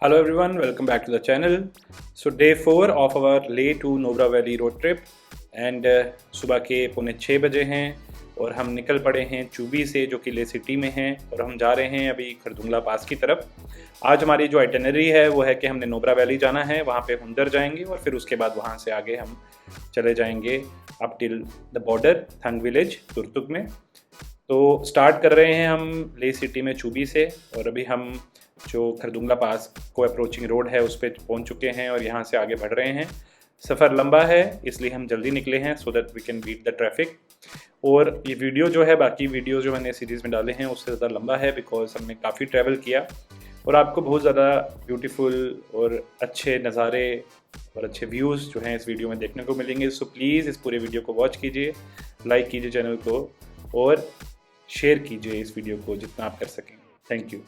Hello everyone, welcome back to the channel. So day 4 of our Leh to Nubra Valley road trip and सुबह के 5:45 बजे हैं और हम निकल पड़े हैं चुबी से जो कि लेह सिटी में है और हम जा रहे हैं अभी खरदुंगला पास की तरफ। आज हमारी जो आइटिनरी है वो है कि हमने नुब्रा वैली जाना है, वहाँ पे हुंदर जाएंगे और फिर उसके बाद वहाँ से आगे हम चले जाएंगे up till the border Thang village Turtuk में। तो स्टार्ट कर रहे हैं हम लेह सिटी में चुबी से और अभी हम जो खरदुंगला पास को अप्रोचिंग रोड है उस पर पहुँच चुके हैं और यहाँ से आगे बढ़ रहे हैं। सफ़र लंबा है इसलिए हम जल्दी निकले हैं so that we can beat the traffic. और ये वीडियो जो है बाकी वीडियो जो मैंने सीरीज़ में डाले हैं उससे ज़्यादा लंबा है बिकॉज हमने काफ़ी ट्रैवल किया और आपको बहुत ज़्यादा ब्यूटीफुल और अच्छे नज़ारे और अच्छे व्यूज़ जो हैं इस वीडियो में देखने को मिलेंगे। सो प्लीज़ इस पूरे वीडियो को वॉच कीजिए, लाइक कीजिए चैनल को और शेयर कीजिए इस वीडियो को जितना आप कर सकें। Thank you.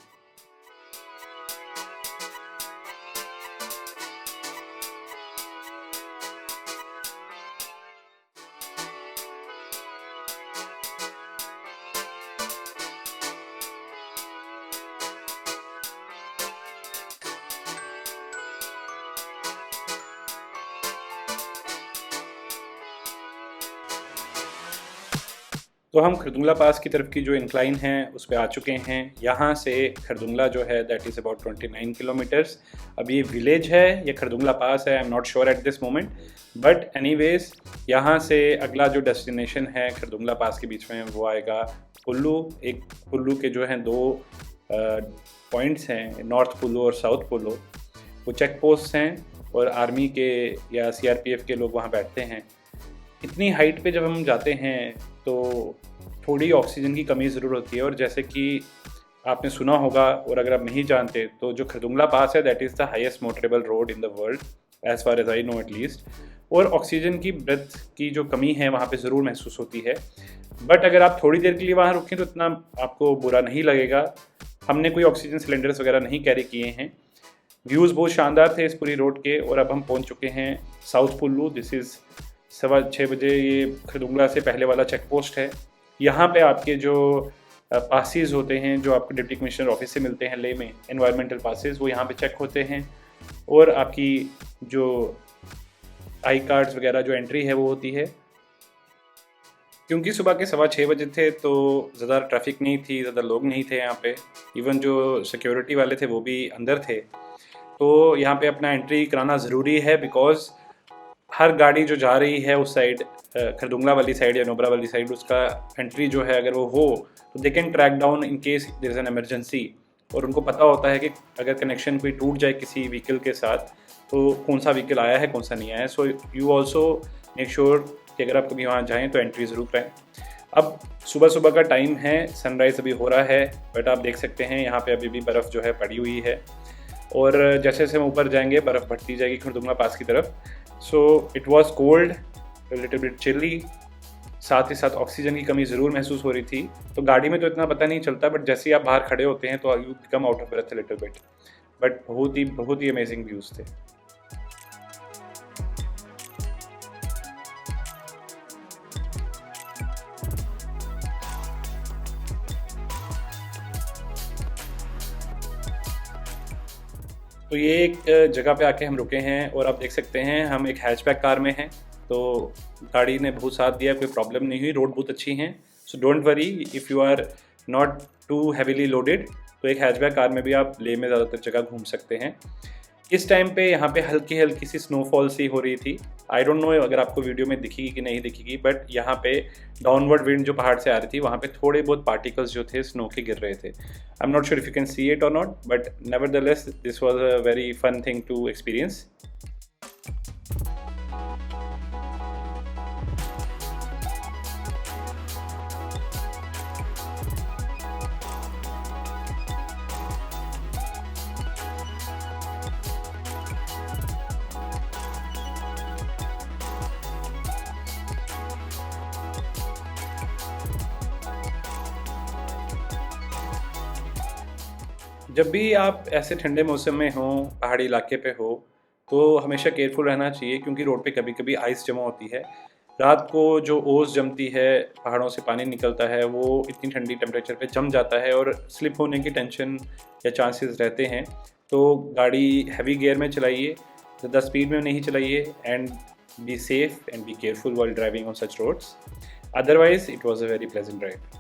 तो हम खरदुंगला पास की तरफ की जो इंक्लाइन है उस पर आ चुके हैं। यहाँ से खरदुंगला जो है दैट इज़ अबाउट 29 किलोमीटर्स। अब ये विलेज है या खरदुंगला पास है, आई am not sure at this moment, but anyways यहाँ से अगला जो डेस्टिनेशन है खरदुंगला पास के बीच में वो आएगा कुल्लू। एक कुल्लू के जो हैं दो पॉइंट्स हैं, नॉर्थ कुल्लू और साउथ कुल्लू, वो चेक पोस्ट हैं और आर्मी के या CRPF के लोग वहाँ बैठते हैं। इतनी हाइट पे जब हम जाते हैं तो थोड़ी ऑक्सीजन की कमी ज़रूर होती है और जैसे कि आपने सुना होगा और अगर आप नहीं जानते तो जो खरदुंगला पास है that is the highest motorable road in the world as far as I know at least. और ऑक्सीजन की ब्रेथ की जो कमी है वहाँ पे ज़रूर महसूस होती है, बट अगर आप थोड़ी देर के लिए वहाँ रुकें तो इतना आपको बुरा नहीं लगेगा। हमने कोई ऑक्सीजन सिलेंडर्स वगैरह नहीं कैरी किए हैं। व्यूज़ बहुत शानदार थे इस पूरी रोड के और अब हम पहुँच चुके हैं साउथ कुल्लू। दिस इज़ 6:15 बजे। ये खरदुंगला से पहले वाला चेक पोस्ट है। यहाँ पे आपके जो पासेस होते हैं जो आपको डिप्टी कमिश्नर ऑफिस से मिलते हैं लेह में, एनवायरमेंटल पासेस, वो यहाँ पे चेक होते हैं और आपकी जो आई कार्ड्स वगैरह जो एंट्री है वो होती है। क्योंकि सुबह के 6:15 बजे थे तो ज़्यादा ट्रैफिक नहीं थी, ज़्यादा लोग नहीं थे यहाँ पे, इवन जो सिक्योरिटी वाले थे वो भी अंदर थे। तो यहाँ पे अपना एंट्री कराना ज़रूरी है बिकॉज़ हर गाड़ी जो जा रही है उस साइड खरदुंगला वाली साइड या नुब्रा वाली साइड, उसका एंट्री जो है अगर वो हो तो they can track down in case there is an emergency. और उनको पता होता है कि अगर कनेक्शन कोई टूट जाए किसी व्हीकल के साथ तो कौन सा व्हीकल आया है कौन सा नहीं आया है। So you also make sure कि अगर आप कभी वहाँ जाएँ तो एंट्री ज़रूर कराएँ। अब सुबह सुबह का टाइम है, सनराइज़ अभी हो रहा है, बट आप देख सकते हैं यहाँ पे अभी भी बर्फ़ जो है पड़ी हुई है और जैसे जैसे हम ऊपर जाएंगे बर्फ़ बढ़ती जाएगी खरदुंगला पास की तरफ। So it was cold, little bit chilly, साथ ही साथ ऑक्सीजन की कमी ज़रूर महसूस हो रही थी। तो गाड़ी में तो इतना पता नहीं चलता, बट जैसे ही आप बाहर खड़े होते हैं तो you become out of breath little bit, but बहुत ही अमेजिंग व्यूज़ थे। तो ये एक जगह पे आके हम रुके हैं और आप देख सकते हैं हम एक हैचबैक कार में हैं, तो गाड़ी ने बहुत साथ दिया, कोई प्रॉब्लम नहीं हुई, रोड बहुत अच्छी हैं। So don't worry if you are not too heavily loaded, तो एक हैचबैक कार में भी आप लेह में ज़्यादातर जगह घूम सकते हैं। इस टाइम पे यहाँ पे हल्की हल्की सी स्नोफॉल सी हो रही थी। आई डोंट नो अगर आपको वीडियो में दिखेगी कि नहीं दिखेगी, बट यहाँ पे डाउनवर्ड विंड जो पहाड़ से आ रही थी वहाँ पे थोड़े बहुत पार्टिकल्स जो थे स्नो के गिर रहे थे। I am not sure if you can see it और not, but nevertheless this was a very fun thing to experience. जब भी आप ऐसे ठंडे मौसम में हो, पहाड़ी इलाके पे हो, तो हमेशा केयरफुल रहना चाहिए क्योंकि रोड पे कभी कभी आइस जमा होती है। रात को जो ओस जमती है, पहाड़ों से पानी निकलता है, वो इतनी ठंडी टेम्परेचर पे जम जाता है और स्लिप होने की टेंशन या चांसेस रहते हैं। तो गाड़ी हैवी गियर में चलाइए, ज़्यादा स्पीड में नहीं चलाइए, and be safe and be careful while driving on such roads. Otherwise, it was a very pleasant drive.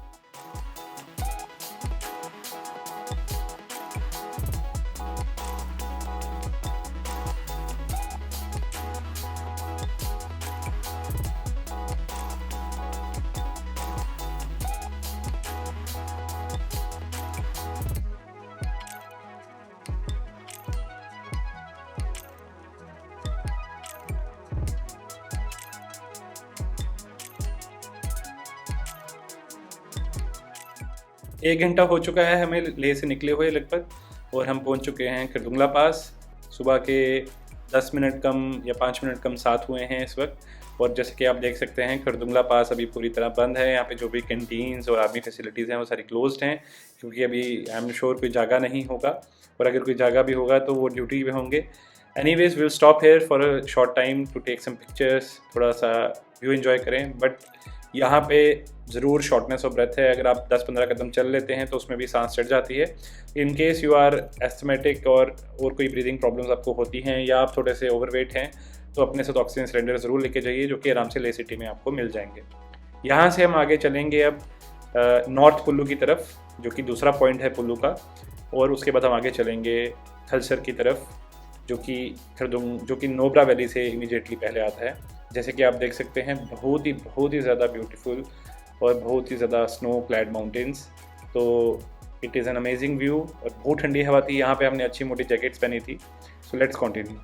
एक घंटा हो चुका है हमें लेह से निकले हुए लगभग, और हम पहुंच चुके हैं खरदुंगला पास। सुबह के 10 मिनट कम या 5 मिनट कम 7 हुए हैं इस वक्त, और जैसे कि आप देख सकते हैं खरदुंगला पास अभी पूरी तरह बंद है। यहाँ पे जो भी कैंटीन्स और आर्मी फैसिलिटीज़ हैं वो सारी क्लोज्ड हैं, क्योंकि अभी आई एम श्योर कोई जागा नहीं होगा, और अगर कोई जागा भी होगा तो वो ड्यूटी पे होंगे। Anyways will stop here for a short time to take some pictures, थोड़ा सा व्यू एंजॉय करें। बट यहाँ पे ज़रूर शॉर्टनेस ऑफ ब्रेथ है, अगर आप 10-15 कदम चल लेते हैं तो उसमें भी सांस चढ़ जाती है। In case you are asthmatic और कोई ब्रीदिंग प्रॉब्लम्स आपको होती हैं, या आप थोड़े से ओवरवेट हैं, तो अपने साथ ऑक्सीजन सिलेंडर ज़रूर लेके जाइए, जो कि आराम से लेह सिटी में आपको मिल जाएंगे। यहाँ से हम आगे चलेंगे अब नॉर्थ कुल्लू की तरफ, जो कि दूसरा पॉइंट है कुल्लू का, और उसके बाद हम आगे चलेंगे थलसर की तरफ, जो कि नोब्रा वैली से इमीडिएटली पहले आता है। जैसे कि आप देख सकते हैं बहुत ही ज़्यादा ब्यूटीफुल और बहुत ही ज़्यादा स्नो क्लैड माउंटेन्स। तो it is an amazing view, और बहुत ठंडी हवा थी यहाँ पे, हमने अच्छी मोटी जैकेट्स पहनी थी। So let's continue.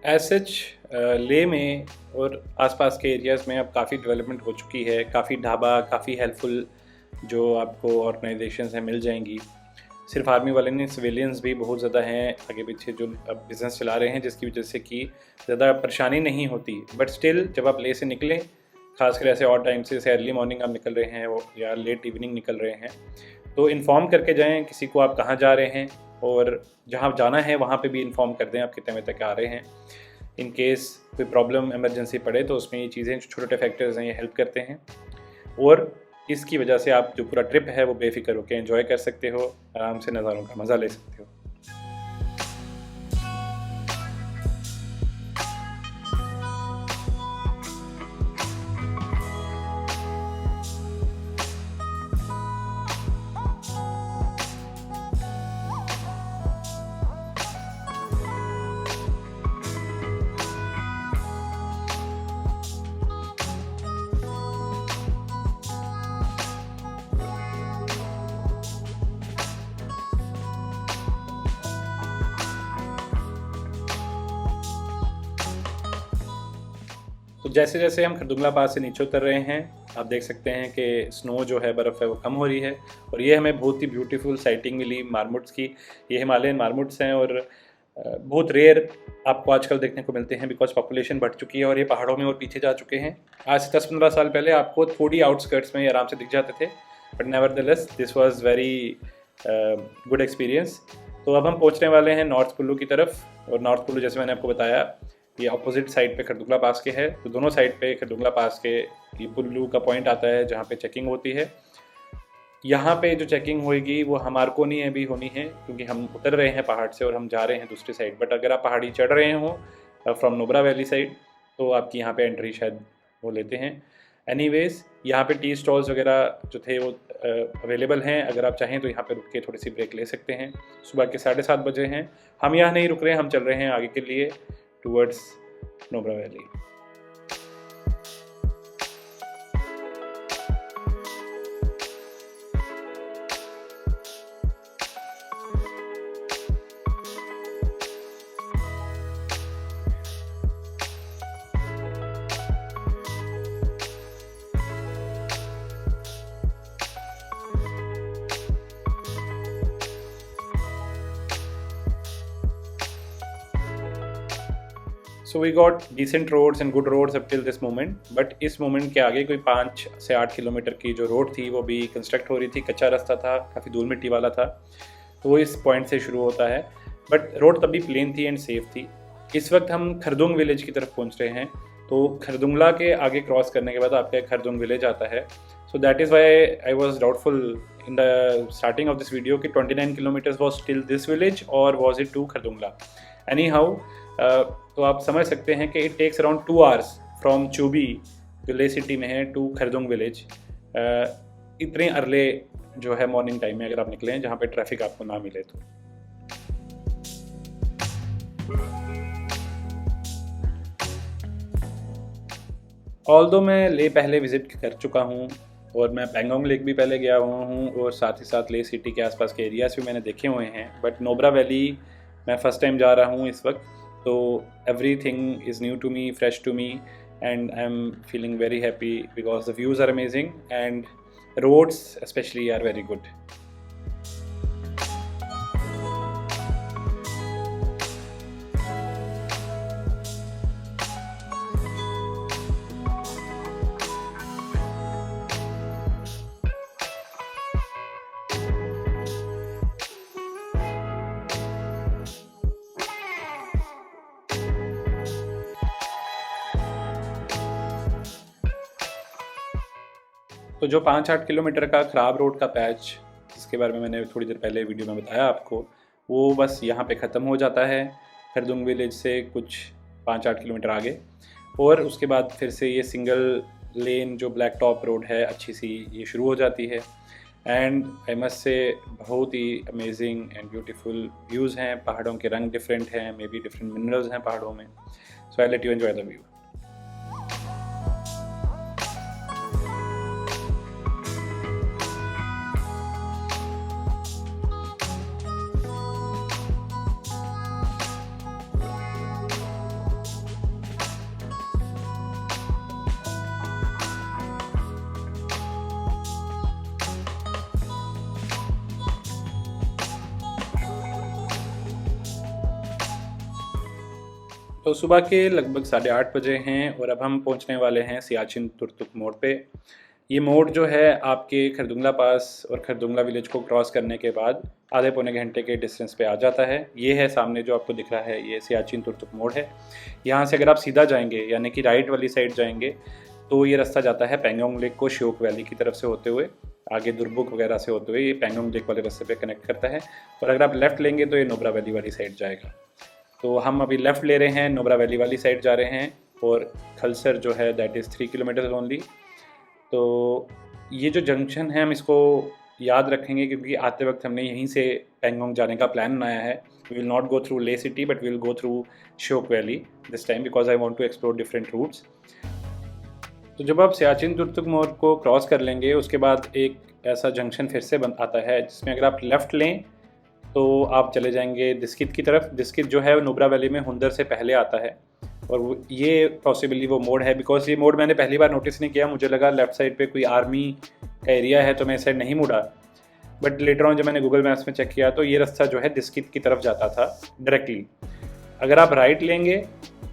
As such Leh में और आसपास के एरियाज़ में अब काफ़ी डेवलपमेंट हो चुकी है, काफ़ी ढाबा, काफ़ी हेल्पफुल जो आपको ऑर्गेनाइजेशंस हैं मिल जाएंगी। सिर्फ आर्मी वाले नहीं, सिविलियंस भी बहुत ज़्यादा हैं आगे पीछे जो अब बिज़नेस चला रहे हैं, जिसकी वजह से कि ज़्यादा परेशानी नहीं होती। बट स्टिल जब आप लेह से निकलें, खासकर ऐसे और टाइम से, जैसे अर्ली मॉर्निंग आप निकल रहे हैं या लेट इवनिंग निकल रहे हैं, तो इन्फॉर्म करके जाएं किसी को आप कहाँ जा रहे हैं, और जहाँ जाना है वहाँ पे भी इन्फॉर्म कर दें आप कितने बजे तक आ रहे हैं। इन केस कोई प्रॉब्लम इमरजेंसी पड़े तो उसमें ये चीज़ें, छोटे छोटे फैक्टर्स हैं, ये हेल्प करते हैं, और इसकी वजह से आप जो पूरा ट्रिप है वो बेफिक्र होकर एंजॉय कर सकते हो, आराम से नज़ारों का मज़ा ले सकते हो। तो जैसे जैसे हम खरदुंगला पास से नीचे उतर रहे हैं, आप देख सकते हैं कि स्नो जो है, बर्फ़ है, वो कम हो रही है। और ये हमें बहुत ही ब्यूटीफुल साइटिंग मिली मार्मोट्स की। ये हिमालयन मार्मोट्स हैं और बहुत रेयर आपको आजकल देखने को मिलते हैं, बिकॉज पॉपुलेशन बढ़ चुकी है और ये पहाड़ों में और पीछे जा चुके हैं। आज से 10-15 साल पहले आपको थोड़ी आउटस्कर्ट्स में ये आराम से दिख जाते थे, but nevertheless this was very good experience. तो अब हम पहुंचने वाले हैं नॉर्थ कुल्लू की तरफ, और नॉर्थ कुल्लू जैसे मैंने आपको बताया ये अपोजिट साइड पे खरदुंगला पास के है। तो दोनों साइड पे खरदुंगला पास के ये कुल्लू का पॉइंट आता है जहाँ पे चेकिंग होती है। यहाँ पे जो चेकिंग होगी वो हमारे को नहीं अभी होनी है, क्योंकि हम उतर रहे हैं पहाड़ से और हम जा रहे हैं दूसरी साइड। बट अगर आप पहाड़ी चढ़ रहे हो फ्रॉम नुब्रा वैली साइड, तो आपकी यहाँ पे एंट्री शायद वो लेते हैं। एनीवेज यहाँ पे टी स्टॉल्स वगैरह जो थे वो अवेलेबल हैं, अगर आप चाहें तो यहाँ पे रुक के थोड़ी सी ब्रेक ले सकते हैं। सुबह के 7:30 बजे हैं। हम यहाँ नहीं रुक रहे हैं, हम चल रहे हैं आगे के लिए towards Nubra valley. So we got decent roads and good roads up till this moment, but इस मोमेंट के आगे कोई 5 से 8 किलोमीटर की जो रोड थी वो भी कंस्ट्रक्ट हो रही थी। कच्चा रास्ता था, काफ़ी धूल मिट्टी वाला था। तो वो इस पॉइंट से शुरू होता है, बट रोड तब भी प्लेन थी एंड सेफ थी। इस वक्त हम खरदुंग विलेज की तरफ पहुंच रहे हैं। तो खरदुंगला के आगे क्रॉस करने के बाद आपका खरदुंग विलेज आता है। So that is why I was doubtful in the starting of this video कि 29 kilometres was till this village और was it to Khardungla. Anyhow तो आप समझ सकते हैं कि it takes around 2 hours from चुबी जो ले सिटी में है टू खरदुंग विलेज। इतने अर्ले जो है मॉर्निंग टाइम में अगर आप निकलें जहाँ पे ट्रैफिक आपको ना मिले तो। ऑल्दो मैं ले पहले विज़िट कर चुका हूँ और मैं पेंगोंग लेक भी पहले गया हुआ हूँ और साथ ही साथ ले सिटी के आसपास के एरियाज भी मैंने देखे हुए हैं, बट नुब्रा वैली मैं फ़र्स्ट टाइम जा रहा हूँ इस वक्त। तो everything is new to me, fresh to me, and I'm feeling very happy because the views are amazing and roads especially are very good. तो जो 5-8 किलोमीटर का ख़राब रोड का पैच जिसके बारे में मैंने थोड़ी देर पहले वीडियो में बताया आपको, वो बस यहाँ पे ख़त्म हो जाता है खरदुंग विलेज से कुछ 5-8 किलोमीटर आगे। और उसके बाद फिर से ये सिंगल लेन जो ब्लैक टॉप रोड है अच्छी सी ये शुरू हो जाती है। एंड आई मस्ट से बहुत ही अमेजिंग एंड ब्यूटीफुल व्यूज़ हैं। पहाड़ों के रंग डिफरेंट हैं, मे बी डिफरेंट मिनरल्स हैं पहाड़ों में। So I let you enjoy the view. तो सुबह के लगभग 8:30 बजे हैं और अब हम पहुंचने वाले हैं सियाचिन तुरतुक मोड़ पे। ये मोड़ जो है आपके खरदुंगला पास और खरदुंगला विलेज को क्रॉस करने के बाद आधे पौने घंटे के डिस्टेंस पे आ जाता है। ये है सामने जो आपको दिख रहा है, ये सियाचिन तुरतुक मोड़ है। यहाँ से अगर आप सीधा जाएंगे यानी कि राइट वाली साइड जाएंगे तो ये रास्ता जाता है पेंगोंग लेक को श्योक वैली की तरफ से होते हुए, आगे दुरबुक वगैरह से होते हुए ये पेंगोंग लेक वाले रास्ते पे कनेक्ट करता है। और अगर आप लेफ़्ट लेंगे तो ये नुब्रा वैली वाली साइड जाएगा। तो हम अभी लेफ़्ट ले रहे हैं, नुब्रा वैली वाली साइड जा रहे हैं। और खलसर जो है दैट इज़ 3 किलोमीटर ओनली। तो ये जो जंक्शन है हम इसको याद रखेंगे क्योंकि आते वक्त हमने यहीं से पेंगोंग जाने का प्लान बनाया है। We will not go through Leh city but we will go through Shyok valley this time because I want to explore different routes. तो जब आप सियाचिन तुरतुक मोड़ को क्रॉस कर लेंगे उसके बाद एक ऐसा जंक्शन फिर से आता है जिसमें अगर आप लेफ़्ट लें तो आप चले जाएंगे दिस्कित की तरफ। दिस्कित जो है वो नुब्रा वैली में हुंदर से पहले आता है। और ये पॉसिबली वो मोड है, बिकॉज ये मोड मैंने पहली बार नोटिस नहीं किया, मुझे लगा लेफ़्ट साइड पे कोई आर्मी का एरिया है तो मैं इस साइड नहीं मुड़ा। बट लेटर ऑन जब मैंने गूगल मैप्स में चेक किया तो ये रास्ता जो है दिस्कित की तरफ जाता था डायरेक्टली। अगर आप राइट लेंगे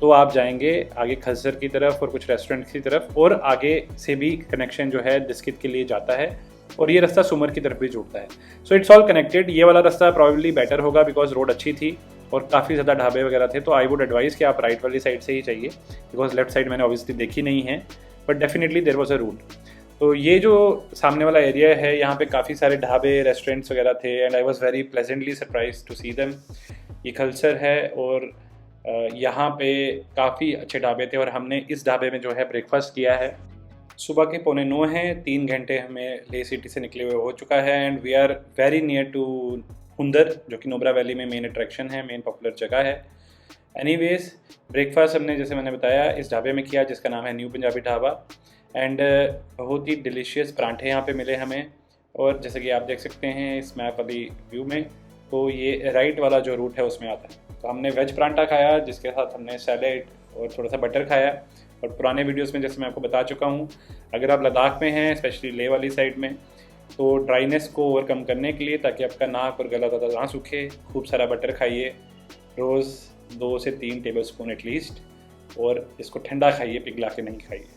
तो आप जाएंगे आगे खसर की तरफ और कुछ रेस्टोरेंट की तरफ, और आगे से भी कनेक्शन जो है दिस्कित के लिए जाता है, और ये रास्ता सुमर की तरफ भी जुड़ता है। So it's all connected. ये वाला रास्ता प्रॉब्ली बेटर होगा बिकॉज रोड अच्छी थी और काफ़ी ज़्यादा ढाबे वगैरह थे, तो आई वुड एडवाइस कि आप राइट वाली साइड से ही चाहिए, बिकॉज लेफ्ट साइड मैंने ऑब्वियसली देखी नहीं है, but definitely there was a route. तो ये जो सामने वाला एरिया है यहाँ पे काफ़ी सारे ढाबे रेस्टोरेंट्स वगैरह थे, and I was very pleasantly surprise to see them. ये खलसर है और यहाँ पे काफ़ी अच्छे ढाबे थे, और हमने इस ढाबे में जो है ब्रेकफास्ट किया है। सुबह के 8:45 हैं, 3 घंटे हमें ले सिटी से निकले हुए हो चुका है, and we are very near to Hunder, जो कि नुब्रा वैली में मेन अट्रैक्शन है, मेन पॉपुलर जगह है। एनीवेज ब्रेकफास्ट हमने जैसे मैंने बताया इस ढाबे में किया जिसका नाम है न्यू पंजाबी ढाबा, एंड बहुत ही डिलीशियस परांठे यहाँ पे मिले हमें। और जैसे कि आप देख सकते हैं इस मैप वाली व्यू में, तो ये राइट वाला जो रूट है उसमें आता है। तो हमने वेज परांठा खाया जिसके साथ हमने सैलेड और थोड़ा सा बटर खाया। और पुराने वीडियोस में जैसे मैं आपको बता चुका हूँ, अगर आप लद्दाख में हैं, स्पेशली लेह वाली साइड में, तो ड्राइनेस को ओवरकम करने के लिए, ताकि आपका नाक और गला ज़्यादा ना सूखे, खूब सारा बटर खाइए, रोज़ 2 से 3 टेबल स्पून एटलीस्ट, और इसको ठंडा खाइए, पिघला के नहीं खाइए।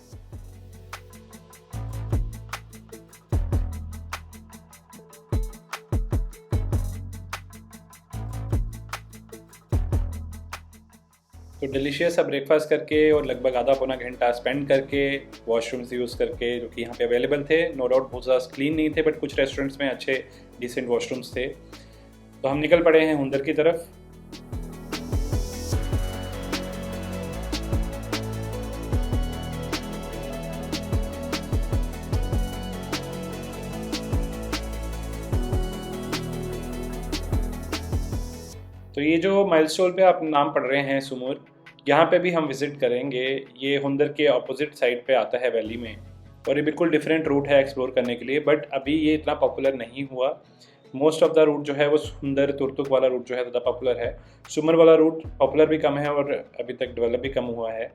तो डिलीशियस सा ब्रेकफास्ट करके और लगभग आधा पौना घंटा स्पेंड करके वॉशरूम्स यूज़ करके, जो कि यहाँ पे अवेलेबल थे, नो डाउट बहुत ज़्यादा क्लीन नहीं थे, बट कुछ रेस्टोरेंट्स में अच्छे डिसेंट वॉशरूम्स थे। तो हम निकल पड़े हैं हुंदर की तरफ। तो ये जो माइलस्टोन पे आप नाम पढ़ रहे हैं सुमूर, यहाँ पे भी हम विज़िट करेंगे। ये हुंदर के अपोजिट साइड पे आता है वैली में, और ये बिल्कुल डिफरेंट रूट है एक्सप्लोर करने के लिए, बट अभी ये इतना पॉपुलर नहीं हुआ। मोस्ट ऑफ द रूट जो है वो हुंदर तुरतुक वाला रूट जो है ज़्यादा पॉपुलर है। सुमर वाला रूट पॉपुलर भी कम है और अभी तक डेवलप भी कम हुआ है।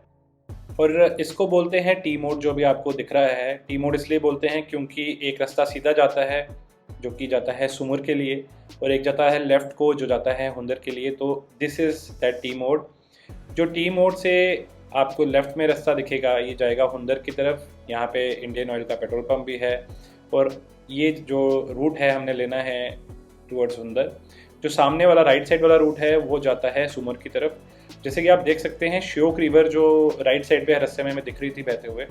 और इसको बोलते हैं टी मोड, जो भी आपको दिख रहा है। टी मोड इसलिए बोलते हैं क्योंकि एक रास्ता सीधा जाता है जो कि जाता है सुमर के लिए, और एक जाता है लेफ़्ट को जो जाता है हुंदर के लिए। तो this is that T mode. जो टी मोड से आपको लेफ़्ट में रास्ता दिखेगा, ये जाएगा हुंदर की तरफ। यहाँ पे इंडियन ऑयल का पेट्रोल पंप भी है, और ये जो रूट है हमने लेना है टूवर्ड्स हुंदर। जो सामने वाला राइट साइड वाला रूट है वो जाता है सुमर की तरफ। जैसे कि आप देख सकते हैं श्योक रिवर जो राइट साइड पे रास्ते में हमें दिख रही थी बहते हुए,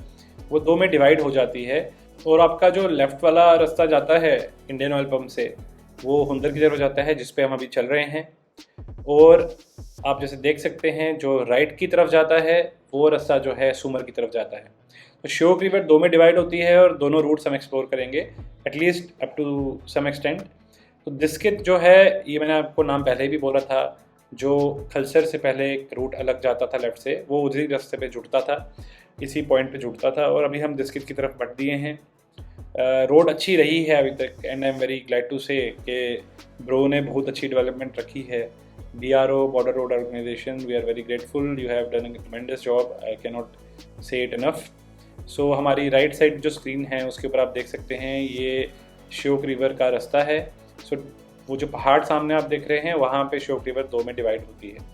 वो 2 में डिवाइड हो जाती है, और आपका जो लेफ़्ट वाला रास्ता जाता है इंडियन ऑयल पंप से, वो हुंदर की तरफ जाता है जिस पे हम अभी चल रहे हैं। और आप जैसे देख सकते हैं जो राइट की तरफ जाता है वो रास्ता जो है सुमर की तरफ जाता है। तो श्योक रिवर 2 में डिवाइड होती है, और दोनों रूट्स हम एक्सप्लोर करेंगे at least up to some extent. तो दिस्कित जो है, ये मैंने आपको नाम पहले ही भी बोला था, जो खलसर से पहले एक रूट अलग जाता था लेफ़्ट से, वो उसी रास्ते पे जुड़ता था, इसी पॉइंट पे जुड़ता था। और अभी हम दिस्कित की तरफ बढ़ दिए हैं। रोड अच्छी रही है अभी तक, and I am very glad to say कि ब्रो ने बहुत अच्छी डेवलपमेंट रखी है। BRO border road organisation, we are very grateful, you have done a tremendous job, I can not say it enough. So हमारी राइट साइड जो screen है उसके ऊपर आप देख सकते हैं ये श्योक रिवर का रास्ता है। सो वो जो पहाड़ सामने आप देख रहे हैं वहाँ पे श्योक रिवर 2 में डिवाइड होती है।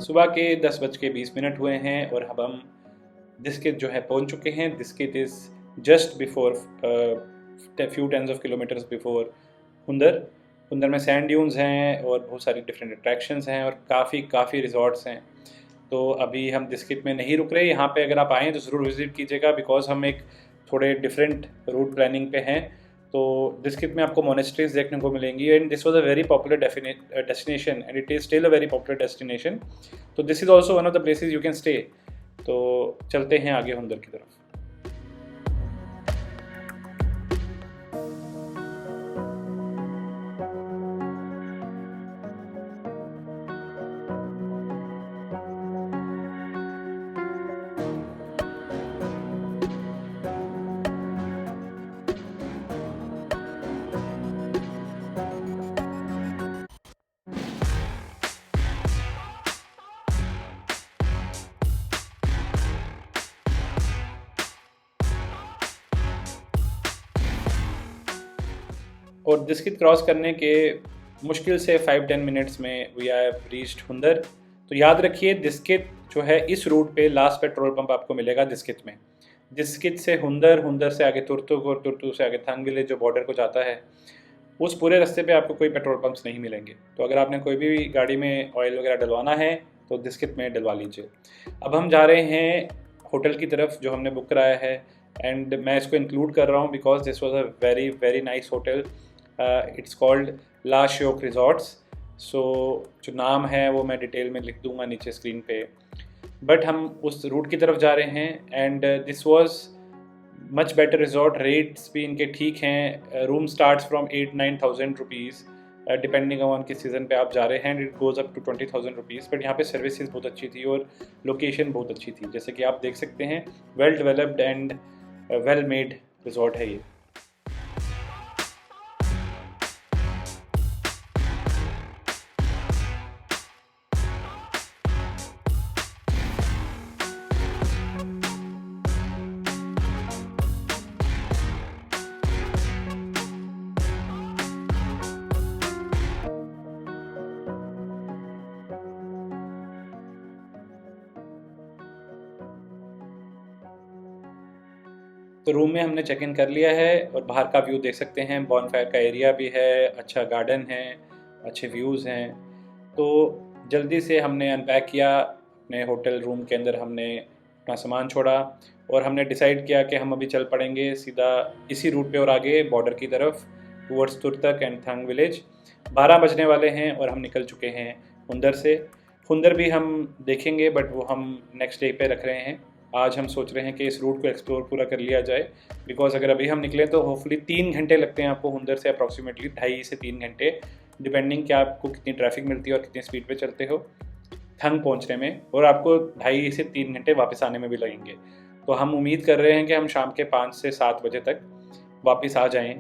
सुबह के 10:20 हुए हैं, और अब हम दिस्कित जो है पहुंच चुके हैं। Diskit is just before few tens of kilometres before Hunder. Hunder में सैंड ड्यून्स हैं और बहुत सारी डिफरेंट अट्रैक्शंस हैं और काफ़ी रिजॉर्ट्स हैं। तो अभी हम दिस्कित में नहीं रुक रहे, यहाँ पे अगर आप आएँ तो ज़रूर विज़िट कीजिएगा, बिकॉज़ हम एक थोड़े डिफरेंट रूट प्लानिंग पे हैं। तो दिस्कित में आपको मोनेस्ट्रीज देखने को मिलेंगी, and this was a very popular destination and it is still a very popular destination. तो this is also one of the places you can stay. तो चलते हैं आगे हुंदर की तरफ। और दिस्कित क्रॉस करने के मुश्किल से 5-10 मिनट्स में वी हैव रीच्ड हुंदर। तो याद रखिए, दिस्कित जो है इस रूट पे लास्ट पेट्रोल पंप आपको मिलेगा दिस्कित में। दिस्कित से हुंदर, हुंदर से आगे तुर्तुक और तुर्तुक से आगे थंग विलेज जो बॉर्डर को जाता है, उस पूरे रास्ते पे आपको कोई पेट्रोल पंप्स नहीं मिलेंगे। तो अगर आपने कोई भी गाड़ी में ऑयल वगैरह डलवाना है तो दिस्कित में डलवा लीजिए। अब हम जा रहे हैं होटल की तरफ जो हमने बुक कराया है, एंड मैं इसको इंक्लूड कर रहा हूँ because this was a very nice hotel. It's called la Shyok resorts. So जो नाम है वो मैं डिटेल में लिख दूंगा नीचे स्क्रीन पे। बट हम उस रूट की तरफ जा रहे हैं, and this was much better resort. Rates भी इनके ठीक हैं। Room starts from 8-9 thousand rupees depending on किस सीज़न पे आप जा रहे हैं, and it goes up to 20,000 rupees. But यहाँ पे सर्विसेज बहुत अच्छी थी और लोकेशन बहुत अच्छी थी, जैसे कि आप देख सकते हैं। Well developed and well made resort है ये। तो रूम में हमने चेक इन कर लिया है और बाहर का व्यू देख सकते हैं। बॉनफायर का एरिया भी है, अच्छा गार्डन है, अच्छे व्यूज़ हैं। तो जल्दी से हमने अनपैक किया, अपने होटल रूम के अंदर हमने अपना सामान छोड़ा और हमने डिसाइड किया कि हम अभी चल पड़ेंगे सीधा इसी रूट पे और आगे बॉर्डर की तरफ टूवर्ड्स तुर्तक एंड थंग विलेज। 12 बजने वाले हैं और हम निकल चुके हैं हुंदर से। हुंदर भी हम देखेंगे, बट वो हम नेक्स्ट डे पे रख रहे हैं। आज हम सोच रहे हैं कि इस रूट को एक्सप्लोर पूरा कर लिया जाए, बिकॉज अगर अभी हम निकलें तो होपफुली 3 घंटे लगते हैं आपको हुंदर से, अप्रॉक्सीमेटली 2.5 से 3 घंटे, डिपेंडिंग कि आपको कितनी ट्रैफिक मिलती है और कितनी स्पीड पे चलते हो थंग पहुंचने में, और आपको 2.5 से 3 घंटे वापस आने में भी लगेंगे। तो हम उम्मीद कर रहे हैं कि हम शाम के 5 से 7 बजे तक वापस आ जाएँ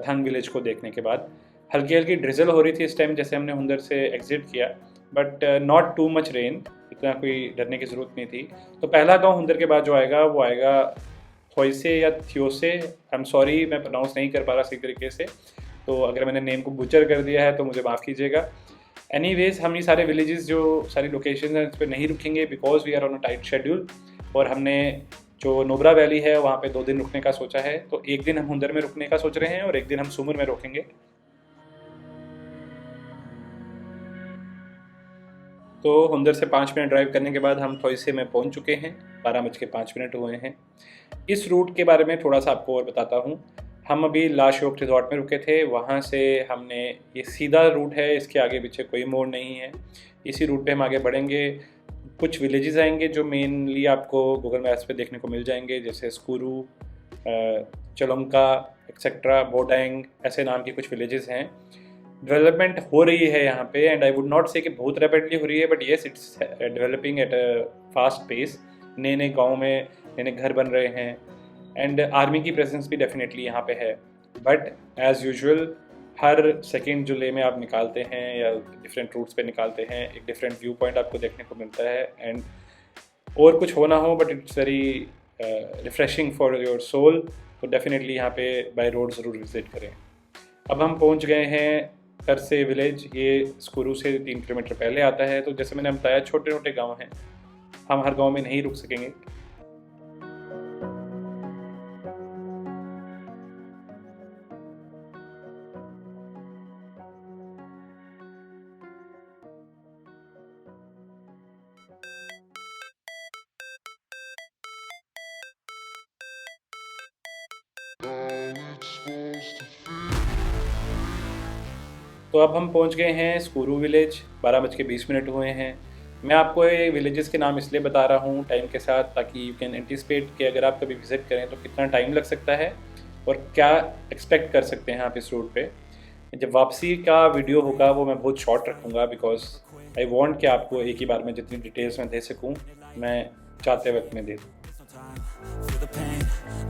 थंग विलेज को देखने के बाद। हल्की हल्की ड्रिजल हो रही थी इस टाइम जैसे हमने हुंदर से एग्जिट किया, but not too much rain, इतना कोई डरने की ज़रूरत नहीं थी। तो पहला गांव हुंदर के बाद जो आएगा वो आएगा थोइसे या थियोसे। आई एम सॉरी, मैं प्रोनाउंस नहीं कर पा रहा सही तरीके से, तो अगर मैंने नेम को बुचर कर दिया है तो मुझे माफ़ कीजिएगा। एनीवेज, हम ये सारे विलेजेस जो सारी लोकेशन हैं इस पर नहीं रुकेंगे because we are on a tight schedule. और हमने जो नुब्रा वैली है वहाँ पे 2 दिन रुकने का सोचा है। तो एक दिन हम हुंदर में रुकने का सोच रहे हैं और एक दिन हम सुमुर में रुकेंगे। तो हुंदर से 5 मिनट ड्राइव करने के बाद हम थोइसे में पहुंच चुके हैं। 12:05 हुए हैं। इस रूट के बारे में थोड़ा सा आपको और बताता हूँ। हम अभी ला श्योक रिजॉर्ट में रुके थे, वहाँ से हमने, ये सीधा रूट है, इसके आगे पीछे कोई मोड़ नहीं है। इसी रूट पे हम आगे बढ़ेंगे। कुछ विलेजेस आएंगे जो मेनली आपको गूगल मैप्स पे देखने को मिल जाएंगे, जैसे स्कूरू, चलोंका एक्सेट्रा, बोडेंग, ऐसे नाम के कुछ विलेजेस हैं। डेवलपमेंट हो रही है यहाँ पे, एंड आई वुड नॉट से कि बहुत रैपिडली हो रही है, but yes it's developing at a fast pace. नए नए गाँव में नए नए घर बन रहे हैं, एंड आर्मी की प्रेजेंस भी डेफिनेटली यहाँ पे है। But as usual her second जो ले में आप निकालते हैं या डिफरेंट रूट्स पे निकालते हैं, एक डिफरेंट व्यू पॉइंट आपको देखने को मिलता है। एंड और कुछ हो ना हो, but it's very refreshing for your soul. तो डेफिनेटली यहाँ पे बाय रोड ज़रूर विजिट करें। अब हम पहुँच गए हैं करसे विलेज। ये स्कूरू से 3 किलोमीटर पहले आता है। तो जैसे मैंने बताया, छोटे छोटे गांव हैं, हम हर गांव में नहीं रुक सकेंगे। तो अब हम पहुंच गए हैं स्कूरू विलेज। 12:20 हुए हैं। मैं आपको ये विलेजेस के नाम इसलिए बता रहा हूँ टाइम के साथ, ताकि यू कैन एंटिसिपेट कि अगर आप कभी विज़िट करें तो कितना टाइम लग सकता है और क्या एक्सपेक्ट कर सकते हैं आप इस रूट पे। जब वापसी का वीडियो होगा वो मैं बहुत शॉर्ट रखूँगा, बिकॉज आई वांट कि आपको एक ही बार में जितनी डिटेल्स मैं दे सकूँ मैं चाहते वक्त में दे दूँ। Feel the pain,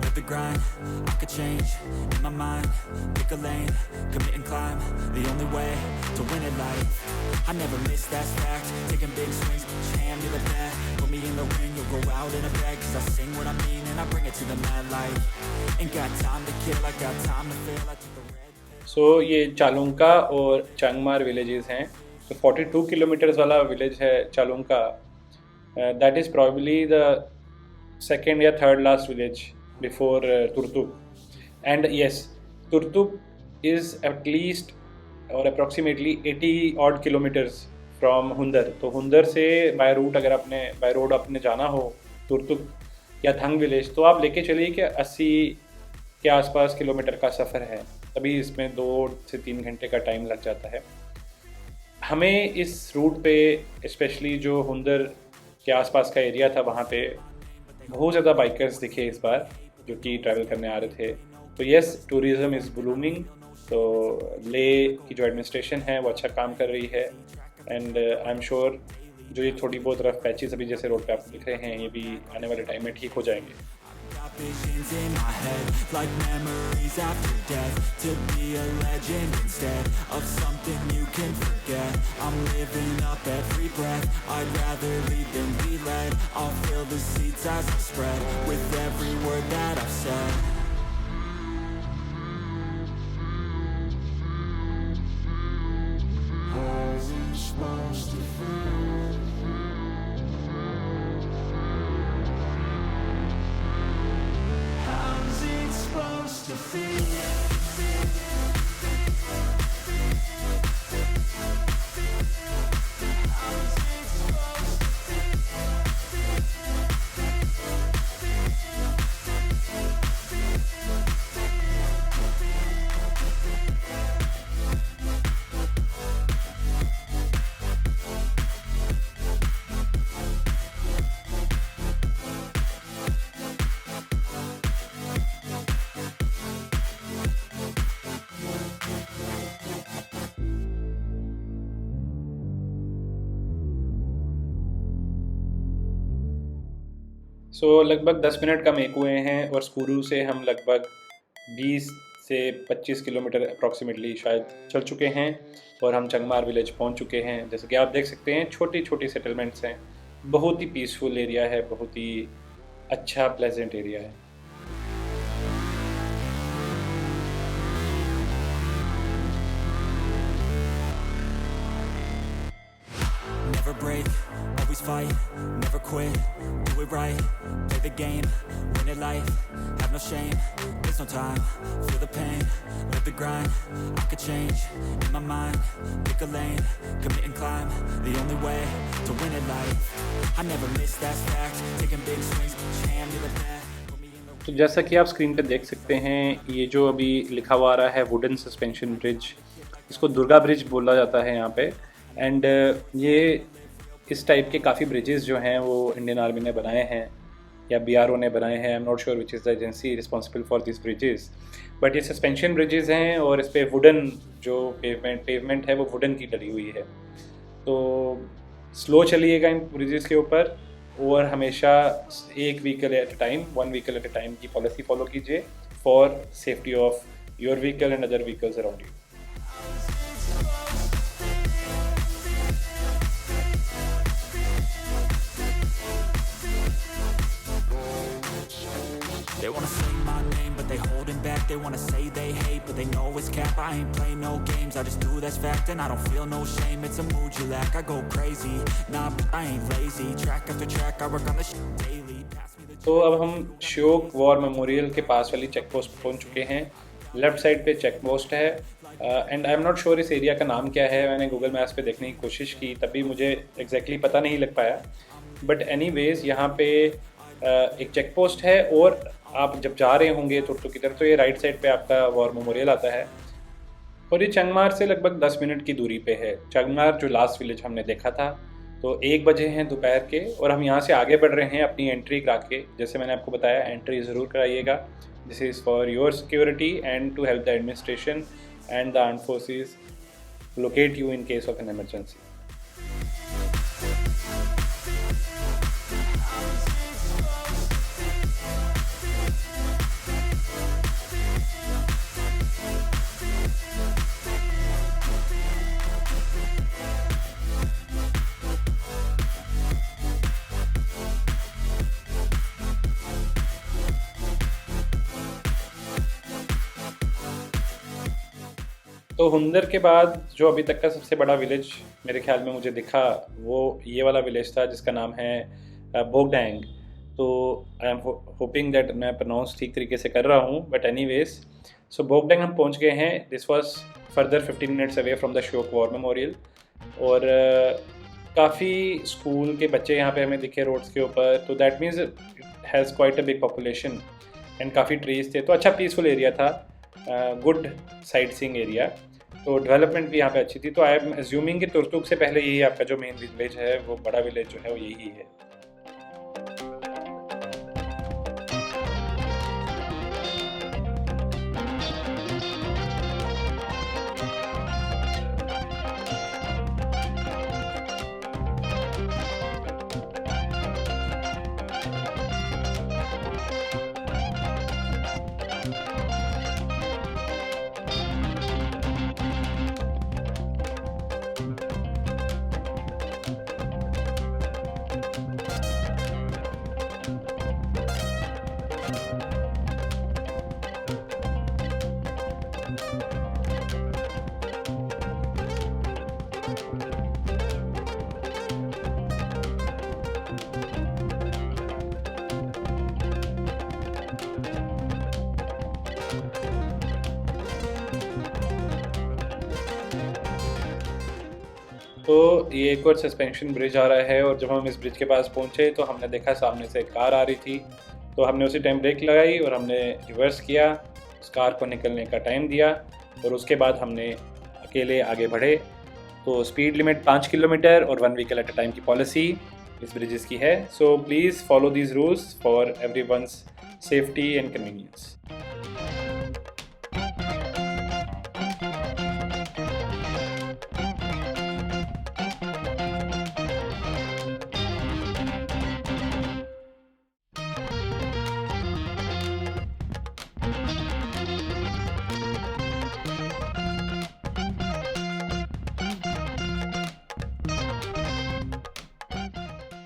live the grind. I could change in my mind. Pick a lane, commit and climb. The only way to win at life. I never miss, that's fact. Taking big swings, put your hand to the bat. Put me in the ring, you'll go out in a bag. 'Cause I sing what I mean and I bring it to the mad light. Ain't got time to kill, I got time to feel. I took the red. सो ये चालुंका और चांगमार villages हैं। तो 42 kilometres वाला village है Chalunka. That is probably the second या third last village before Turtuk. And yes, Turtuk is at least or approximately 80 odd kilometers from Hundar. तो हुंदर से by root अगर आपने बाय रोड आपने जाना हो तुर्तुक या थंग विलेज, तो आप लेके चलिए कि 80 के आसपास किलोमीटर का सफ़र है। तभी इसमें 2 से 3 घंटे का टाइम लग जाता है। हमें इस रूट पे स्पेशली जो हुंदर के आसपास का एरिया था वहाँ पे बहुत ज़्यादा बाइकर्स दिखे इस बार जो कि ट्रैवल करने आ रहे थे। तो येस, टूरिज़्म इज़ ब्लूमिंग। तो ले की जो एडमिनिस्ट्रेशन है वो अच्छा काम कर रही है। एंड आई एम श्योर जो ये थोड़ी बहुत रफ पैचेस अभी जैसे रोड पे आपको दिख रहे हैं ये भी आने वाले टाइम में ठीक हो जाएंगे। Got visions in my head, like memories after death. To be a legend instead of something you can forget. I'm living up every breath. I'd rather lead than be led. I'll fill the seats as I spread with every word that I've said. How's it supposed to feel? How's it supposed to feel? सो लगभग 10 minute का make हुए हैं और स्कूरू से हम लगभग 20 से 25 kilometre approximately शायद चल चुके हैं और हम चंगमार विलेज पहुंच चुके हैं। जैसे कि आप देख सकते हैं छोटी छोटी सेटलमेंट्स हैं। बहुत ही पीसफुल एरिया है, बहुत ही अच्छा प्लेजेंट एरिया है। Never break, always fight, never quit, do it right, play the game, win it life, have no shame, there's no time, feel the pain, live the grind, I could change, in my mind, pick a lane, commit and climb, the only way to win it life, I never miss, that's fact, taking big swings, put your hand to the bat. तो जैसा कि आप screen पर देख सकते हैं ये जो अभी लिखा हुआ आ रहा है वुडन सस्पेंशन ब्रिज, इसको दुर्गा ब्रिज बोला जाता है यहाँ पे। एंड ये इस टाइप के काफ़ी ब्रिजेस जो हैं वो इंडियन आर्मी ने बनाए हैं या बीआरओ ने बनाए हैं। आई am not sure which is the agency responsible for this bridges, but ये सस्पेंशन ब्रिजेस हैं और इस पर वुडन जो पेवमेंट है वो वुडन की डली हुई है। तो स्लो चलिएगा इन ब्रिजेस के ऊपर और हमेशा एक vehicle at a time, 1 vehicle at a time की पॉलिसी फॉलो कीजिए for safety of your vehicle and other vehicles around you. They wanna say my name, but they holding back. They wanna say they hate, but they know it's cap. I ain't play no games, I just do that's fact. And I don't feel no shame, it's a mood you lack. I go crazy, nah, but I ain't lazy. Track after track, I work on the shit daily. Pass me the तो अब हम Shyok war memorial के पास वाली check post पर पहुँच चुके हैं। Left side पे चेक पोस्ट है and I am not sure इस एरिया का नाम क्या है। मैंने गूगल मैप्स पे देखने की कोशिश की तभी मुझे एग्जैक्टली पता नहीं लग पाया, बट एनीवेज यहाँ पे एक चेक पोस्ट है और आप जब जा रहे होंगे तुर्तुक की तरफ तो ये राइट साइड पे आपका वॉर मेमोरियल आता है और ये चंगमार से लगभग 10 मिनट की दूरी पे है। चंगमार जो लास्ट विलेज हमने देखा था, तो 1 बजे हैं दोपहर के और हम यहाँ से आगे बढ़ रहे हैं अपनी एंट्री करा के। जैसे मैंने आपको बताया, एंट्री ज़रूर कराइएगा। This is for your security and to help the administration and the armed forces locate you in case of an emergency. तो हुंदर के बाद जो अभी तक का सबसे बड़ा विलेज मेरे ख्याल में मुझे दिखा, वो ये वाला विलेज था जिसका नाम है बोगडैंग। तो आई एम होपिंग दैट मैं प्रोनाउंस ठीक तरीके से कर रहा हूँ, बट एनीवेज सो बोगडैंग हम पहुँच गए हैं। This was further 15 minutes away from the Shyok war memorial. और काफ़ी स्कूल के बच्चे यहाँ पे हमें दिखे रोड्स के ऊपर, तो that means it has quite a big population and काफ़ी ट्रीज थे। तो अच्छा पीसफुल एरिया था, गुड साइट सीइंग एरिया। तो डेवलपमेंट भी यहाँ पे अच्छी थी। तो आई एम एज्यूमिंग कि तुर्तुक से पहले यही आपका जो मेन विलेज है, वो बड़ा विलेज जो है वो यही है। तो ये एक और सस्पेंशन ब्रिज आ रहा है और जब हम इस ब्रिज के पास पहुँचे तो हमने देखा सामने से एक कार आ रही थी। तो हमने उसी टाइम ब्रेक लगाई और हमने रिवर्स किया, उस कार को निकलने का टाइम दिया और उसके बाद हमने अकेले आगे बढ़े। तो स्पीड लिमिट 5 किलोमीटर और 1 व्हीकल एट अ टाइम की पॉलिसी इस ब्रिजेस की है। So please follow these rules for everyone's safety and convenience.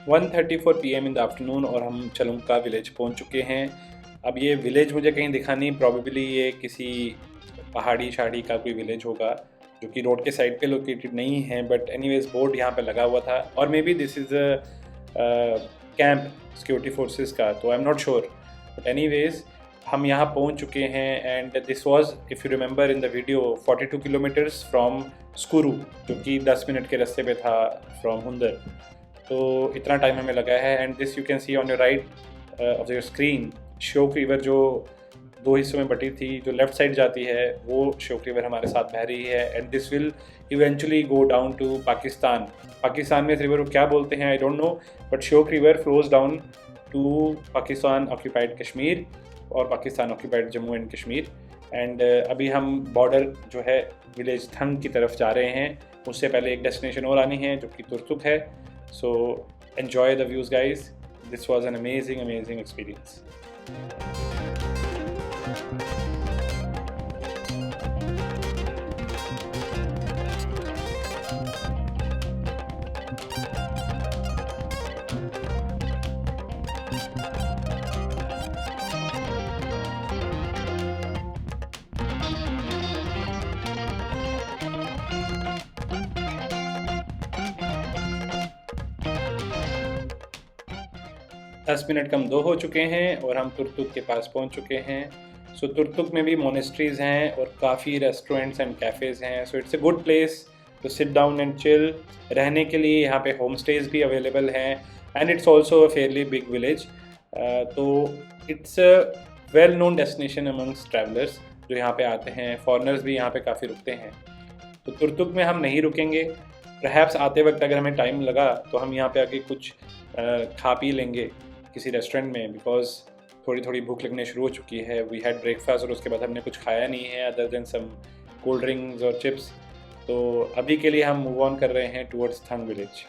One 1:34 PM in the afternoon और हम चलुंका विलेज पहुंच चुके हैं। अब ये विलेज मुझे कहीं दिखा नहीं, प्रॉबेबली ये किसी पहाड़ी शहाड़ी का कोई विलेज होगा जो कि रोड के साइड पे लोकेटेड नहीं है, बट एनीवेज बोर्ड यहाँ पे लगा हुआ था। और maybe this is camp security forces का, तो I am not sure, but anyways हम यहाँ पहुँच चुके हैं। And this was, if you remember in the video, 42 kilometres from Skuru, जो कि 10 मिनट के रास्ते पे था फ्रॉम हुंदर। तो इतना टाइम हमें लगा है। And this you can C on your right of your screen, Shyok river जो 2 हिस्सों में बटी थी, जो लेफ़्ट साइड जाती है वो श्योक रिवर हमारे साथ बह रही है। And this will eventually go down to Pakistan. Pakistan में इस रिवर को क्या बोलते हैं I don't know, but Shyok river flows down to Pakistan occupied Kashmir और Pakistan occupied Jammu and Kashmir. And अभी हम बॉर्डर जो है विलेज थंग की तरफ जा रहे हैं। उससे पहले एक डेस्टिनेशन और आनी है जो कि तुर्तुक है। So enjoy the views guys, this was an amazing experience. 10 minute कम 2 हो चुके हैं और हम तुर्तुक के पास पहुंच चुके हैं। सो तुर्तुक में भी मोनेस्ट्रीज़ हैं और काफ़ी रेस्टोरेंट्स एंड कैफ़ेज़ हैं। So it's a good place to sit down and chill. रहने के लिए यहाँ पे होम स्टेज़ भी अवेलेबल हैं and it's also a fairly big village. तो it's well known destination amongst travellers जो यहाँ पे आते हैं। फॉरेनर्स भी यहाँ पे काफ़ी रुकते हैं। तो तुर्तुक में हम नहीं रुकेंगे। परहैप्स आते वक्त अगर हमें टाइम लगा तो हम यहाँ पे आके कुछ खा पी लेंगे किसी रेस्टोरेंट में, बिकॉज थोड़ी थोड़ी भूख लगने शुरू हो चुकी है। वी हैड ब्रेकफास्ट और उसके बाद हमने कुछ खाया नहीं है other than some cold drinks और चिप्स। तो अभी के लिए हम मूव ऑन कर रहे हैं टुवर्ड्स थंग विलेज।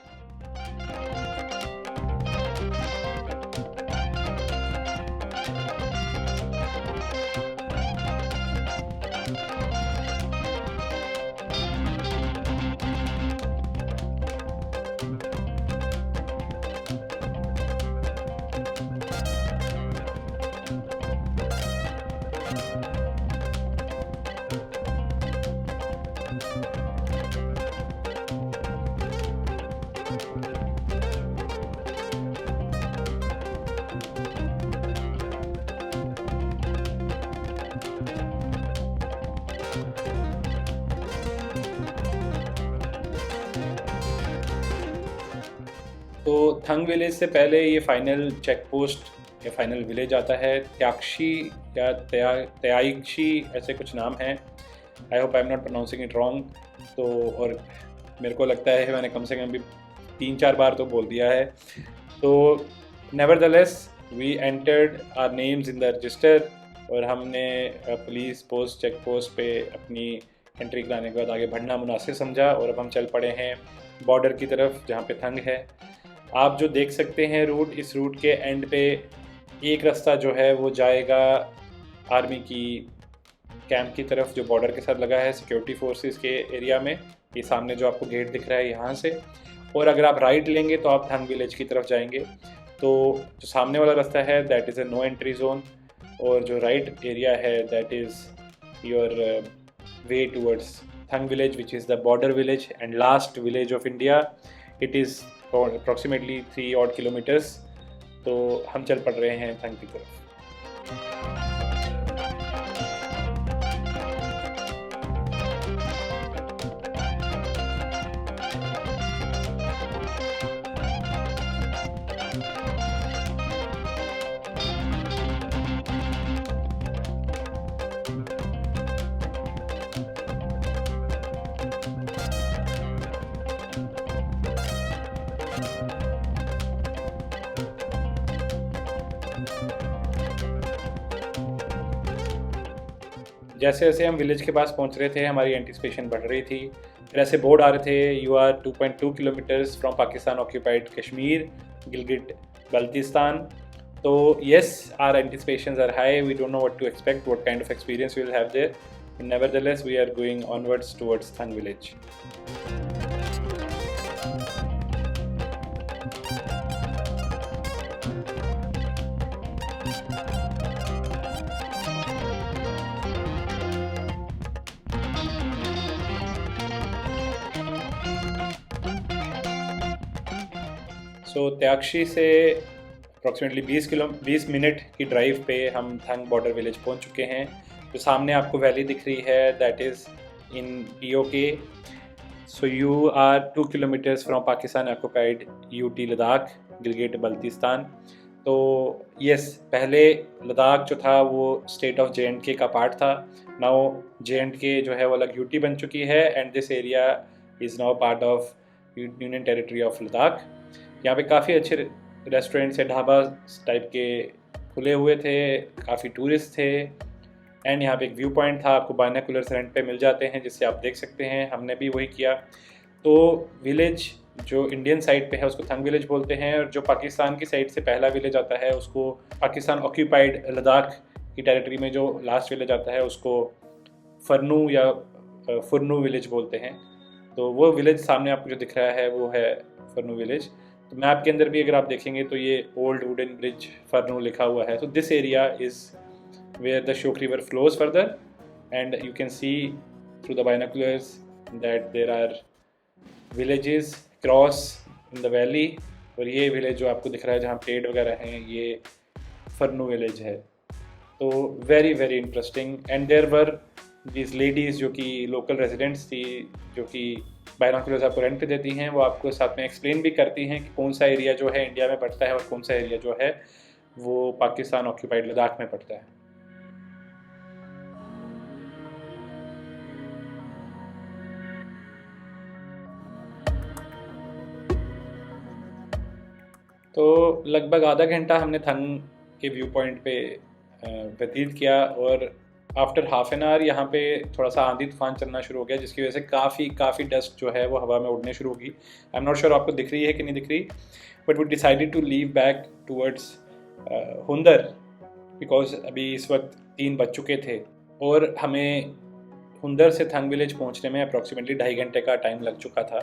तो थंग विलेज से पहले ये फाइनल चेक पोस्ट या फाइनल विलेज आता है त्याक्शी या त्याइक्षी, ऐसे कुछ नाम है। I hope I am not pronouncing it wrong. तो और मेरे को लगता है मैंने कम से कम भी 3-4 बार तो बोल दिया है। तो nevertheless we entered our names in the register और हमने पुलिस पोस्ट चेक पोस्ट पे अपनी एंट्री कराने के बाद आगे बढ़ना मुनासिब समझा और अब हम चल पड़े हैं बॉर्डर की तरफ जहाँ पे थंग है। आप जो देख सकते हैं रूट, इस रूट के एंड पे एक रास्ता जो है वो जाएगा आर्मी की कैंप की तरफ जो बॉर्डर के साथ लगा है सिक्योरिटी फोर्सेस के एरिया में। ये सामने जो आपको गेट दिख रहा है यहाँ से, और अगर आप राइट लेंगे तो आप थंग विलेज की तरफ जाएंगे। तो जो सामने वाला रास्ता है that is a no entry zone, और जो राइट एरिया है that is your way towards Thang village which is the border village and last village of India. It is approximately 3 odd kilometres. तो हम चल पड़ रहे हैं थंग की तरफ। जैसे जैसे हम विलेज के पास पहुंच रहे थे हमारी एंटिसिपेशन बढ़ रही थी। फिर ऐसे बोर्ड आ रहे थे, you are 2.2 kilometres from Pakistan occupied Kashmir Gilgit Baltistan. तो yes, our anticipations are high, we don't know what to expect, what kind of experience we will have there, nevertheless we are going onwards towards Thang village. So Tyakshi से approximately 20 minute की drive पे हम थंग border village पहुंच चुके हैं। जो सामने आपको वैली दिख रही है that is in POK। So you are 2 kilometres from Pakistan occupied UT Ladakh Gilgit Baltistan. तो यस, पहले लद्दाख जो था वो स्टेट ऑफ JNK का पार्ट था। नाउ JNK जो है वो अलग UT बन चुकी है and this area is now part of union territory of Ladakh. यहाँ पे काफ़ी अच्छे रेस्टोरेंट्स है, ढाबा टाइप के खुले हुए थे, काफ़ी टूरिस्ट थे एंड यहाँ पे एक व्यू पॉइंट था। आपको बाइनोकुलर्स रेंट पे मिल जाते हैं जिससे आप देख सकते हैं, हमने भी वही किया। तो विलेज जो इंडियन साइड पे है उसको थंग विलेज बोलते हैं, और जो पाकिस्तान की साइड से पहला विलेज आता है उसको पाकिस्तान ऑक्यूपाइड लद्दाख की टेरिटरी में जो लास्ट विलेज आता है उसको फरनू या फुरनू विलेज बोलते हैं। तो वो विलेज सामने आपको जो दिख रहा है वो है फरनू विलेज। तो मैप के अंदर भी अगर आप देखेंगे तो ये ओल्ड वुडन ब्रिज फरनू लिखा हुआ है। तो this area is where the Shyok river flows further and you can see through the binoculars that there are villages cross in the valley. और ये विलेज जो आपको दिख रहा है जहाँ पेड़ वगैरह हैं ये फरनू विलेज है। तो very very interesting. And there were this ladies जो कि लोकल रेजिडेंट्स थी, जो कि बाइनोकुलर्स आपको रेंट पे देती हैं, वो आपको साथ में एक्सप्लेन भी करती हैं कि कौन सा एरिया जो है इंडिया में पड़ता है और कौन सा एरिया जो है वो पाकिस्तान ऑक्यूपाइड लद्दाख में पड़ता है। तो लगभग आधा घंटा हमने थंग के व्यू पॉइंट पे व्यतीत किया और आफ्टर हाफ एन आवर यहाँ पे थोड़ा सा आंधी तूफान चलना शुरू हो गया, जिसकी वजह से काफ़ी डस्ट जो है वो हवा में उड़ने शुरू होगी। आई एम नॉट श्योर आपको दिख रही है कि नहीं दिख रही, but we decided to leave back towards Hunder because अभी इस वक्त 3 बज चुके थे और हमें हुंदर से थंग विलेज पहुँचने में अप्रॉक्सीमेटली 2.5 घंटे का टाइम लग चुका था।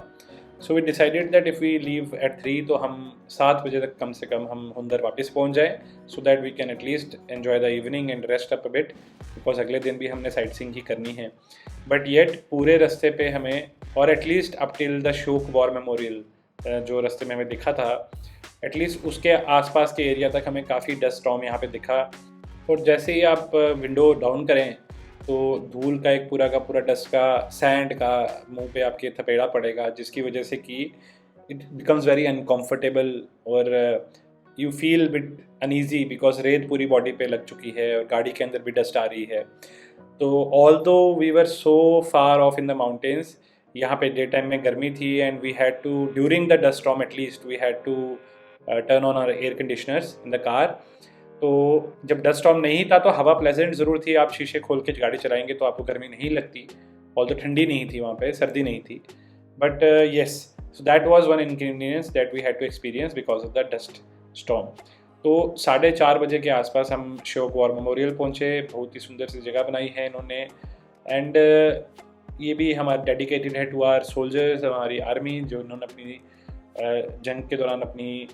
So we decided that if we leave at 3 तो हम 7 बजे तक कम से कम हम हुंदर वापस पहुंच जाएं, so that we can at least enjoy the evening and rest up a bit, because अगले दिन भी हमने साइट सीइंग ही करनी है। बट येट पूरे रास्ते पे हमें, और एटलीस्ट अप टिल द शोक वॉर मेमोरियल जो रास्ते में हमें दिखा था, एटलीस्ट उसके आसपास के एरिया तक हमें काफ़ी डस्ट स्टॉर्म यहाँ पे दिखा। और जैसे ही आप विंडो डाउन करें तो धूल का एक पूरा का पूरा डस्ट का सैंड का मुंह पे आपके थपेड़ा पड़ेगा, जिसकी वजह से कि इट बिकम्स वेरी अनकम्फर्टेबल और you feel bit uneasy because रेत पूरी बॉडी पे लग चुकी है और गाड़ी के अंदर भी डस्ट आ रही है। तो although we were so far off in the mountains, यहाँ पे डे टाइम में गर्मी थी and we had to during the dust storm at least we had to turn on our air conditioners in the car. तो जब dust storm नहीं था तो हवा प्लेजेंट ज़रूर थी, आप शीशे खोल के गाड़ी चलाएंगे तो आपको गर्मी नहीं लगती, ऑल्दो ठंडी नहीं थी वहाँ पे, सर्दी नहीं थी। But yes, so that was one inconvenience that we had to experience because of the dust storm. तो 4:30 बजे के आसपास हम शोक वॉर मेमोरियल पहुँचे। बहुत ही सुंदर सी जगह बनाई है इन्होंने एंड ये भी हमारा डेडिकेटेड है टू आवर सोल्जर्स, हमारी आर्मी जो इन्होंने अपनी जंग के दौरान अपनी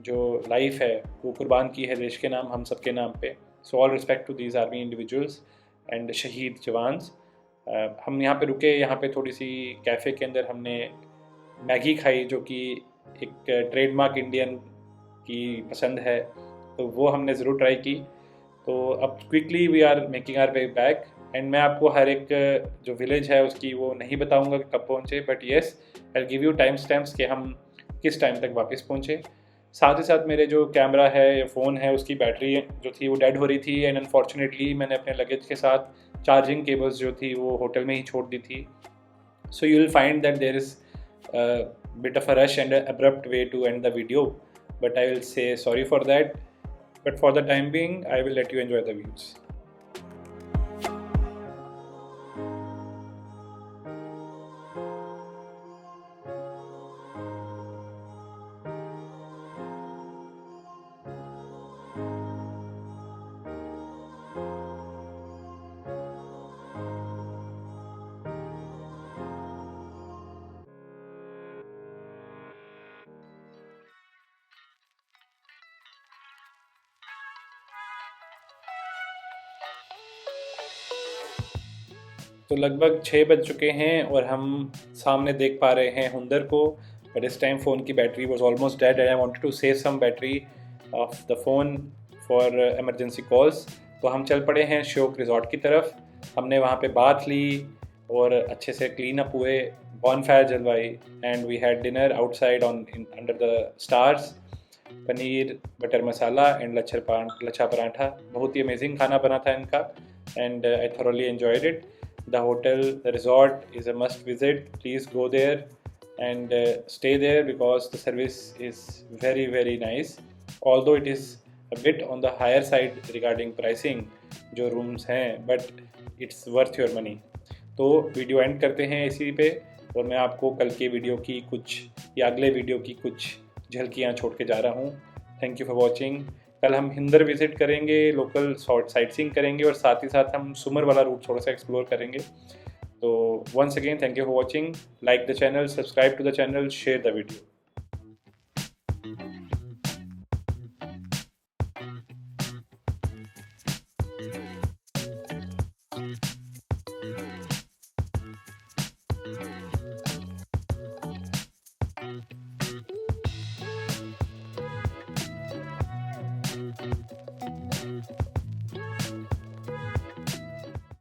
जो लाइफ है वो कुर्बान की है देश के नाम, हम सब के नाम पे। So all respect to these army individuals and शहीद जवान्स। हम यहाँ पे रुके, यहाँ पे थोड़ी सी कैफ़े के अंदर हमने मैगी खाई जो कि एक ट्रेडमार्क इंडियन की पसंद है, तो वो हमने ज़रूर ट्राई की। तो अब quickly we are making our way back and मैं आपको हर एक जो विलेज है उसकी वो नहीं बताऊँगा कि कब पहुँचे, but yes I give you time stamps कि हम किस टाइम तक वापस पहुँचे। साथ ही साथ मेरे जो कैमरा है या फ़ोन है उसकी बैटरी जो थी वो डेड हो रही थी एंड अनफॉर्चुनेटली मैंने अपने लगेज के साथ चार्जिंग केबल्स जो थी वो होटल में ही छोड़ दी थी। So you will find that there is bit of a rush and abrupt way to end the video, but I will say sorry for that, but for the time being I will let you enjoy the views. तो लगभग 6 बज चुके हैं और हम सामने देख पा रहे हैं हुंदर को, बट इस टाइम फ़ोन की battery was almost dead and I wanted to save some battery of the phone for emergency calls. तो हम चल पड़े हैं शोक रिजॉर्ट की तरफ। हमने वहाँ पे बाथ ली और अच्छे से क्लीन अप हुए, बॉनफायर जलवाई and we had dinner outside on under the stars. Paneer butter masala and lachha paratha, बहुत ही अमेजिंग खाना बना था इनका and I thoroughly enjoyed it. The hotel, the resort is a must visit. Please go there and stay there because the service is very nice. Although it is a bit on the higher side regarding pricing जो rooms हैं, but it's worth your money. तो video and करते हैं इसी पे और मैं आपको कल के वीडियो की कुछ या अगले वीडियो की कुछ झलकियाँ छोड़ के जा रहा हूँ। Thank you for watching. कल हम हिंदर विज़िट करेंगे, लोकल साइट सीइंग करेंगे और साथ ही साथ हम सुमर वाला रूट थोड़ा सा एक्सप्लोर करेंगे। तो once again thank you for watching. Like the channel, subscribe to the channel, share the video.